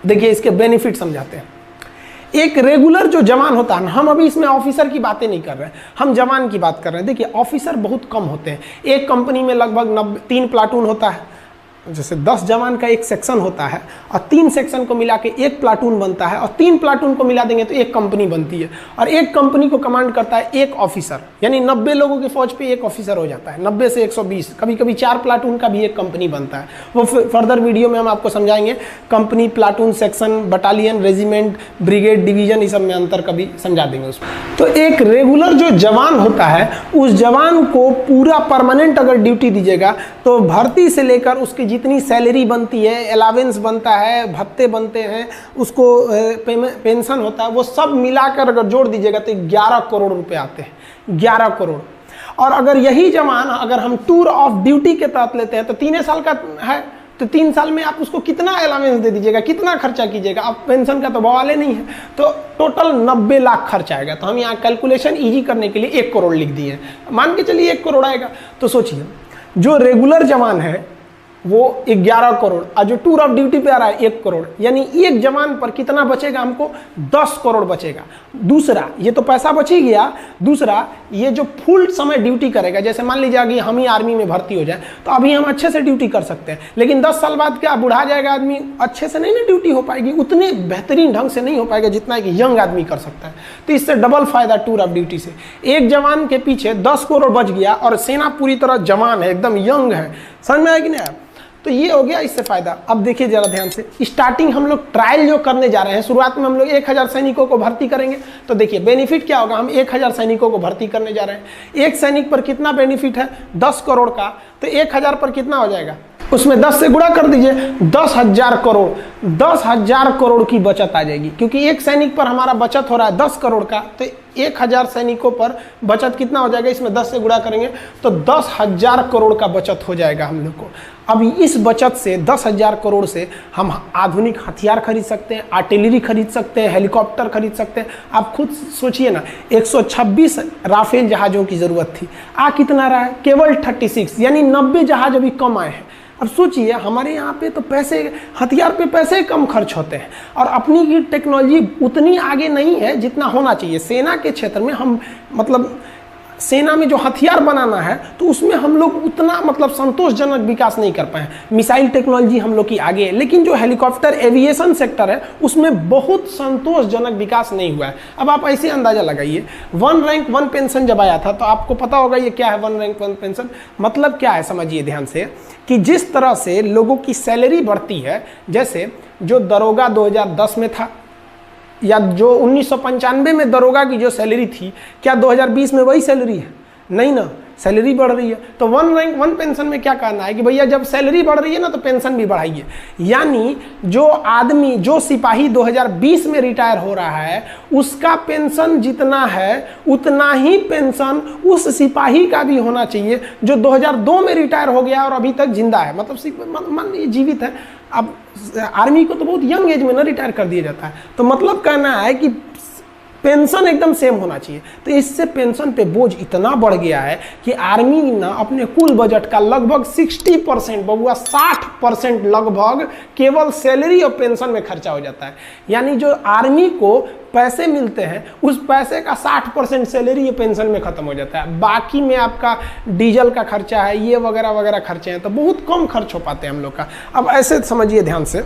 देखिए इसके बेनिफिट समझाते हैं। एक रेगुलर जो जवान होता है ना, हम अभी इसमें ऑफिसर की बातें नहीं कर रहे हैं, हम जवान की बात कर रहे हैं। देखिए ऑफिसर बहुत कम होते हैं, एक कंपनी में लगभग 3 प्लाटून होता है, जैसे 10 जवान का एक सेक्शन होता है और 3 सेक्शन को मिला के एक प्लाटून बनता है और 3 प्लाटून को मिला देंगे तो एक कंपनी बनती है और एक कंपनी को कमांड करता है एक ऑफिसर, यानी 90 लोगों की फौज पे एक ऑफिसर हो जाता है, 90 से 120, कभी कभी 4 प्लाटून का भी एक कंपनी बनता है। वो फर्दर वीडियो में हम आपको समझाएंगे, company, platoon, section, battalion, regiment, brigade, division, इस सब में अंतर कभी समझा देंगे उसमें। तो एक रेगुलर जो जवान होता है उस जवान को पूरा परमानेंट अगर ड्यूटी दीजिएगा तो भर्ती से लेकर उसकी जितनी सैलरी बनती है, अलावेंस बनता है, भत्ते बनते हैं, उसको पेंशन होता है, वो सब मिलाकर अगर जोड़ दीजिएगा तो 11 करोड़ रुपए आते हैं, 11 करोड़। और अगर यही जवान अगर हम टूर ऑफ ड्यूटी के तहत लेते हैं तो 3 साल का है, तो 3 साल में आप उसको कितना अलावेंस दे दीजिएगा, कितना खर्चा कीजिएगा, अब पेंशन का तो बवाले नहीं है, तो टोटल 90 लाख खर्च आएगा। तो हम यहाँ कैलकुलेशन इजी करने के लिए 1 करोड़ लिख दिए, मान के चलिए 1 करोड़ आएगा। तो सोचिए जो रेगुलर जवान है वो 11 करोड़ और जो टूर ऑफ ड्यूटी पे आ रहा है 1 करोड़, यानी एक जवान पर कितना बचेगा, हमको 10 करोड़ बचेगा। दूसरा, ये तो पैसा बच ही गया, दूसरा ये जो फुल समय ड्यूटी करेगा, जैसे मान लीजिए कि हम ही आर्मी में भर्ती हो जाए तो अभी हम अच्छे से ड्यूटी कर सकते हैं, लेकिन 10 साल बाद क्या बुढ़ा जाएगा आदमी, अच्छे से नहीं ना ड्यूटी हो पाएगी, उतने बेहतरीन ढंग से नहीं हो पाएगा जितना कि यंग आदमी कर सकता है। तो इससे डबल फायदा टूर ऑफ ड्यूटी से, एक जवान के पीछे 10 करोड़ बच गया और सेना पूरी तरह जवान है, एकदम यंग है। समझ में आया कि नहीं? तो ये हो गया इससे फायदा। अब देखिए जरा ध्यान से, स्टार्टिंग हम लोग ट्रायल जो करने जा रहे हैं, शुरुआत में हम लोग 1000 सैनिकों को भर्ती करेंगे। तो देखिए बेनिफिट क्या होगा, हम 1000 सैनिकों को भर्ती करने जा रहे हैं। एक सैनिक पर कितना बेनिफिट है, 10 करोड़ का, तो 1000 पर कितना हो जाएगा, उसमें 10 से गुणा कर दीजिए, 10,000 करोड़, 10,000 करोड़ की बचत आ जाएगी। क्योंकि एक सैनिक पर हमारा बचत हो रहा है 10 करोड़ का, तो 1000 सैनिकों पर बचत कितना हो जाएगा, इसमें 10 से गुणा करेंगे तो 10,000 करोड़ का बचत हो जाएगा हम लोग को। अब इस बचत से 10,000 करोड़ से हम आधुनिक हथियार खरीद सकते हैं, आर्टिलरी खरीद सकते हैं, हेलीकॉप्टर खरीद सकते हैं। आप खुद सोचिए ना, 126 राफेल जहाज़ों की ज़रूरत थी, आ कितना रहा है, केवल 36, यानी 90 जहाज अभी कम आए हैं। अब सोचिए हमारे यहाँ पे तो पैसे, हथियार पे पैसे कम खर्च होते हैं और अपनी की टेक्नोलॉजी उतनी आगे नहीं है जितना होना चाहिए। सेना के क्षेत्र में हम मतलब सेना में जो हथियार बनाना है तो उसमें हम लोग उतना मतलब संतोषजनक विकास नहीं कर पाए। मिसाइल टेक्नोलॉजी हम लोग की आगे है, लेकिन जो हेलीकॉप्टर एविएशन सेक्टर है उसमें बहुत संतोषजनक विकास नहीं हुआ है। अब आप ऐसे अंदाजा लगाइए, 1 रैंक 1 पेंशन जब आया था तो आपको पता होगा ये क्या है 1 रैंक 1 पेंशन, मतलब क्या है समझिए ध्यान से, कि जिस तरह से लोगों की सैलरी बढ़ती है, जैसे जो दरोगा 2010 में था या जो 1995 में दरोगा की जो सैलरी थी, क्या 2020 में वही सैलरी है? नहीं ना, सैलरी बढ़ रही है। तो 1 रैंक 1 पेंशन में क्या कहना है कि भैया जब सैलरी बढ़ रही है ना तो पेंशन भी बढ़ाइए। यानी जो आदमी, जो सिपाही 2020 में रिटायर हो रहा है उसका पेंशन जितना है उतना ही पेंशन उस सिपाही का भी होना चाहिए जो 2002 में रिटायर हो गया और अभी तक जिंदा है, मतलब मान लीजिए जीवित है। अब आर्मी को तो बहुत यंग एज में ना रिटायर कर दिया जाता है, तो मतलब कहना है कि पेंशन एकदम सेम होना चाहिए। तो इससे पेंशन पे बोझ इतना बढ़ गया है कि आर्मी ना अपने कुल बजट का लगभग 60%, बबुआ 60% लगभग केवल सैलरी और पेंशन में खर्चा हो जाता है। यानी जो आर्मी को पैसे मिलते हैं उस पैसे का 60% सैलरी या पेंशन में खत्म हो जाता है। बाकी में आपका डीजल का खर्चा है, ये वगैरह वगैरह खर्चे हैं, तो बहुत कम खर्च हो पाते हैं हम लोग का। अब ऐसे समझिए ध्यान से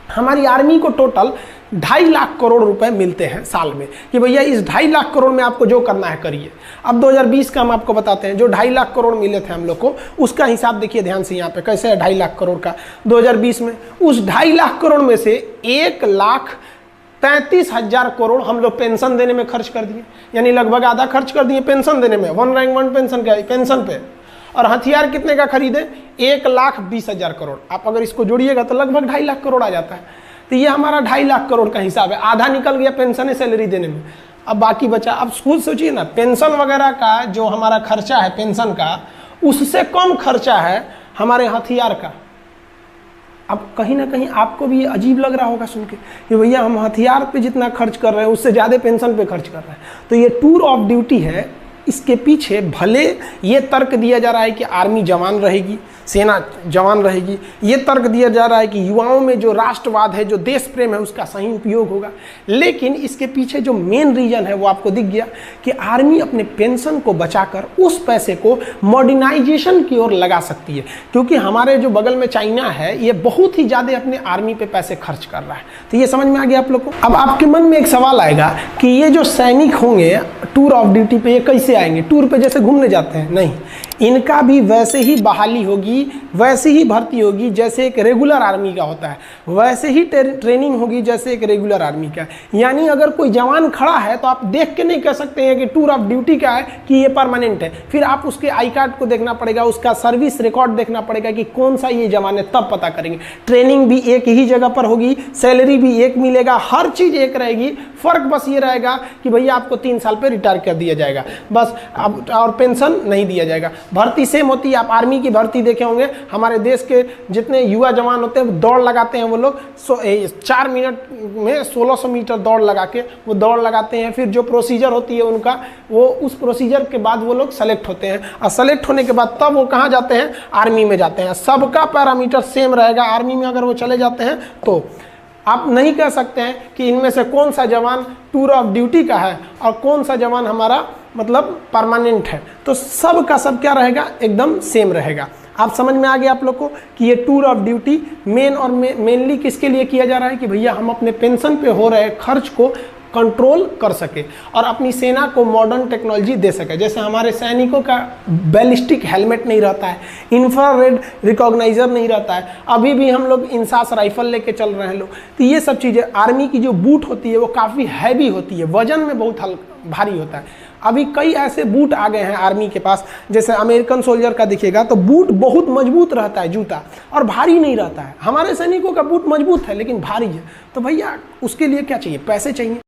हमारी आर्मी को टोटल 2.5 लाख करोड़ रुपए मिलते हैं साल में, कि भैया इस 2.5 लाख करोड़ में आपको जो करना है करिए। अब 2020 का हम आपको बताते हैं, जो 2.5 लाख करोड़ मिले थे हम लोग को उसका हिसाब देखिए ध्यान से यहाँ पे कैसे है 2.5 लाख करोड़ का 2020 में। उस 2.5 लाख करोड़ में से 1,33,000 करोड़ हम लोग पेंशन देने में खर्च कर दिए, यानी लगभग आधा खर्च कर दिए पेंशन देने में, 1 रैंक 1 पेंशन का पेंशन पे। और हथियार कितने का खरीदे, 1,20,000 करोड़। आप अगर इसको जोड़िएगा तो लगभग 2.5 लाख करोड़ आ जाता है। तो ये हमारा 2.5 लाख करोड़ का हिसाब है, आधा निकल गया पेंशन सैलरी देने में, अब बाकी बचा। अब खुद सोचिए ना, पेंशन वगैरह का जो हमारा खर्चा है पेंशन का, उससे कम खर्चा है हमारे हथियार का। अब कहीं ना कहीं आपको भी अजीब लग रहा होगा सुन के कि भैया हम हथियार पे जितना खर्च कर रहे हैं उससे ज़्यादा पेंशन पे खर्च कर रहे हैं। तो ये टूर ऑफ ड्यूटी है, इसके पीछे भले ये तर्क दिया जा रहा है कि आर्मी जवान रहेगी, सेना जवान रहेगी, ये तर्क दिया जा रहा है कि युवाओं में जो राष्ट्रवाद है, जो देश प्रेम है, उसका सही उपयोग होगा, लेकिन इसके पीछे जो मेन रीजन है वो आपको दिख गया कि आर्मी अपने पेंशन को बचाकर उस पैसे को मॉडर्नाइजेशन की ओर लगा सकती है। क्योंकि हमारे जो बगल में चाइना है, ये बहुत ही ज़्यादा अपने आर्मी पे पैसे खर्च कर रहा है। तो ये समझ में आ गया आप लोग को। अब आपके मन में एक सवाल आएगा कि ये जो सैनिक होंगे टूर ऑफ ड्यूटी पे, ये कैसे आएंगे? टूर पे जैसे घूमने जाते हैं? नहीं, इनका भी वैसे ही बहाली होगी, वैसे ही भर्ती होगी जैसे एक रेगुलर आर्मी का होता है, वैसे ही ट्रेनिंग होगी जैसे एक रेगुलर आर्मी का। यानी अगर कोई जवान खड़ा है तो आप देख के नहीं कह सकते हैं कि टूर ऑफ ड्यूटी का है कि ये परमानेंट है। फिर आप उसके आई कार्ड को देखना पड़ेगा, उसका सर्विस रिकॉर्ड देखना पड़ेगा कि कौन सा ये जवान है, तब पता करेंगे। ट्रेनिंग भी एक ही जगह पर होगी, सैलरी भी एक मिलेगा, हर चीज़ एक रहेगी। फर्क बस ये रहेगा कि भैया आपको 3 साल पे रिटायर कर दिया जाएगा बस, अब और पेंशन नहीं दिया जाएगा। भर्ती सेम होती है। आप आर्मी की भर्ती देखे होंगे, हमारे देश के जितने युवा जवान होते हैं दौड़ लगाते हैं वो लोग 4 मिनट में 1600 मीटर दौड़ लगा के वो दौड़ लगाते हैं। फिर जो प्रोसीजर होती है उनका, वो उस प्रोसीजर के बाद वो लोग सेलेक्ट होते हैं, और सेलेक्ट होने के बाद तब वो कहाँ जाते हैं? आर्मी में जाते हैं। सबका पैरामीटर सेम रहेगा। आर्मी में अगर वो चले जाते हैं तो आप नहीं कह सकते हैं कि इनमें से कौन सा जवान टूर ऑफ ड्यूटी का है और कौन सा जवान हमारा मतलब परमानेंट है। तो सब का सब क्या रहेगा? एकदम सेम रहेगा। आप समझ में आ गया आप लोग को कि ये टूर ऑफ ड्यूटी मेनली किसके लिए किया जा रहा है कि भैया हम अपने पेंशन पे हो रहे खर्च को कंट्रोल कर सके और अपनी सेना को मॉडर्न टेक्नोलॉजी दे सके। जैसे हमारे सैनिकों का बैलिस्टिक हेलमेट नहीं रहता है, इंफ्रारेड रिकॉग्नाइजर नहीं रहता है, अभी भी हम लोग इंसास राइफल लेके चल रहे हैं लोग। तो ये सब चीज़ें, आर्मी की जो बूट होती है वो काफ़ी हैवी होती है, वजन में बहुत भारी होता है। अभी कई ऐसे बूट आ गए हैं आर्मी के पास, जैसे अमेरिकन सोल्जर का दिखेगा तो बूट बहुत मजबूत रहता है, जूता, और भारी नहीं रहता है। हमारे सैनिकों का बूट मजबूत है लेकिन भारी है। तो भैया उसके लिए क्या चाहिए? पैसे चाहिए।